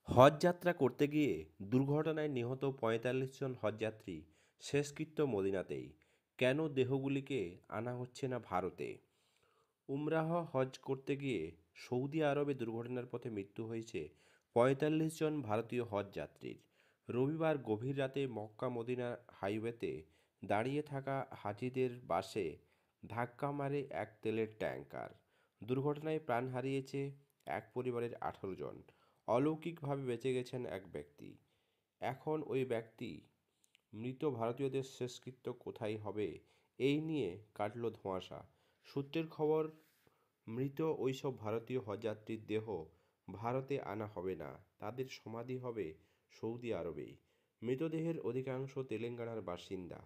হজ যাত্রা করতে গিয়ে দুর্ঘটনায় নিহত ৪৫ জন হজযাত্রী শেষকৃত্য মদিনাতেই। কেন দেহগুলিকে আনা হচ্ছে না ভারতে? উমরাহ হজ করতে গিয়ে সৌদি আরবে দুর্ঘটনার পথে মৃত্যু হয়েছে ৪৫ জন ভারতীয় হজযাত্রীর। রবিবার গভীর রাতে মক্কা মদিনা হাইওয়েতে দাঁড়িয়ে থাকা হাজিদের বাসে ধাক্কা মারে এক তেলের ট্যাঙ্কার। দুর্ঘটনায় প্রাণ হারিয়েছে এক পরিবারের ১৮ জন। অলৌকিকভাবে বেঁচে গেছেন এক ব্যক্তি। এখন ওই ব্যক্তি মৃত ভারতীয়দের শেষকৃত্য কোথায় হবে, এই নিয়ে কাটল ধোঁয়াশা। সূত্রের খবর, মৃত ওইসব ভারতীয় হজযাত্রীর দেহ ভারতে আনা হবে না, তাদের সমাধি হবে সৌদি আরবেই। মৃতদেহের অধিকাংশ তেলেঙ্গানার বাসিন্দা।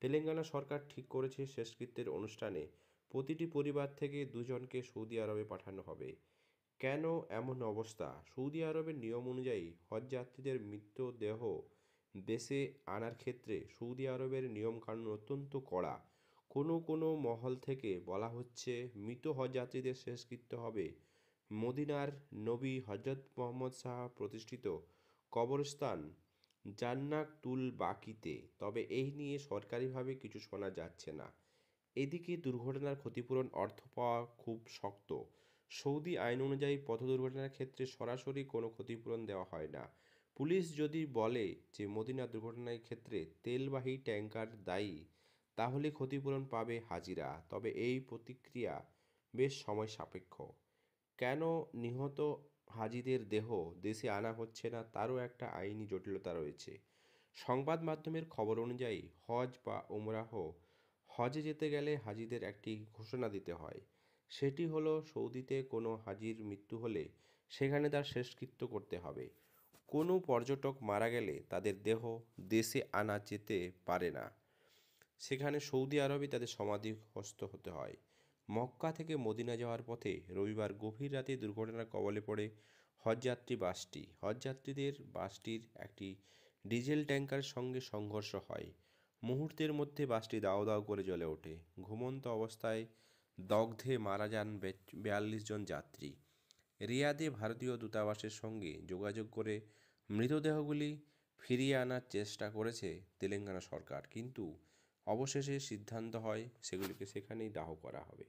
তেলেঙ্গানা সরকার ঠিক করেছে শেষকৃত্যের অনুষ্ঠানে প্রতিটি পরিবার থেকে দুজনকে সৌদি আরবে পাঠানো হবে। কেন এমন অবস্থা? সৌদি আরবের নিয়ম অনুযায়ী হজযাত্রীদের মৃতদেহ দেশে আনার ক্ষেত্রে সৌদি আরবের নিয়মকানুন অত্যন্ত কড়া। কোনো কোনো মহল থেকে বলা হচ্ছে মৃত হজযাত্রীদের শেষকৃত্য হবে মদিনার নবী হজরত মোহাম্মদ সাহা প্রতিষ্ঠিত কবরস্থান জান্নাতুল বাকিতে। তবে এই নিয়ে সরকারিভাবে কিছু শোনা যাচ্ছে না। এদিকে দুর্ঘটনার ক্ষতিপূরণ অর্থ পাওয়া খুব শক্ত। সৌদি আইন অনুযায়ী পথ দুর্ঘটনার ক্ষেত্রে সরাসরি কোনো ক্ষতিপূরণ দেওয়া হয় না। পুলিশ যদি বলে যে মদিনা দুর্ঘটনার ক্ষেত্রে তেলবাহী ট্যাঙ্কার দায়ী, তাহলে ক্ষতিপূরণ পাবে হাজিরা। তবে এই প্রতিক্রিয়া বেশ সময় সাপেক্ষ। কেন নিহত হাজিদের দেহ দেশে আনা হচ্ছে না, তারও একটা আইনি জটিলতা রয়েছে। সংবাদ মাধ্যমের খবর অনুযায়ী হজ বা উমরাহ হজে যেতে গেলে হাজিদের একটি ঘোষণা দিতে হয়। সেটি হলো, সৌদিতে কোনো হাজির মৃত্যু হলে সেখানে তার শেষকৃত্য করতে হবে। কোনো পর্যটক মারা গেলে তাদের দেহ দেশে আনা যেতে পারে না, সেখানে সৌদি আরবে তাদের সমাধিস্থ হতে হয়। মক্কা থেকে মদিনা যাওয়ার পথে রবিবার গভীর রাতে দুর্ঘটনার কবলে পড়ে হজযাত্রীদের বাসটির একটি ডিজেল ট্যাঙ্কারের সঙ্গে সংঘর্ষ হয়। মুহূর্তের মধ্যে বাসটি দাউ দাউ করে জ্বলে ওঠে। ঘুমন্ত অবস্থায় দগ্ধে মারা যান ৪২ জন যাত্রী। রিয়াদে ভারতীয় দূতাবাসের সঙ্গে যোগাযোগ করে মৃতদেহগুলি ফিরিয়ে আনার চেষ্টা করেছে তেলেঙ্গানা সরকার, কিন্তু অবশেষে সিদ্ধান্ত হয় সেগুলিকে সেখানেই দাহ করা হবে।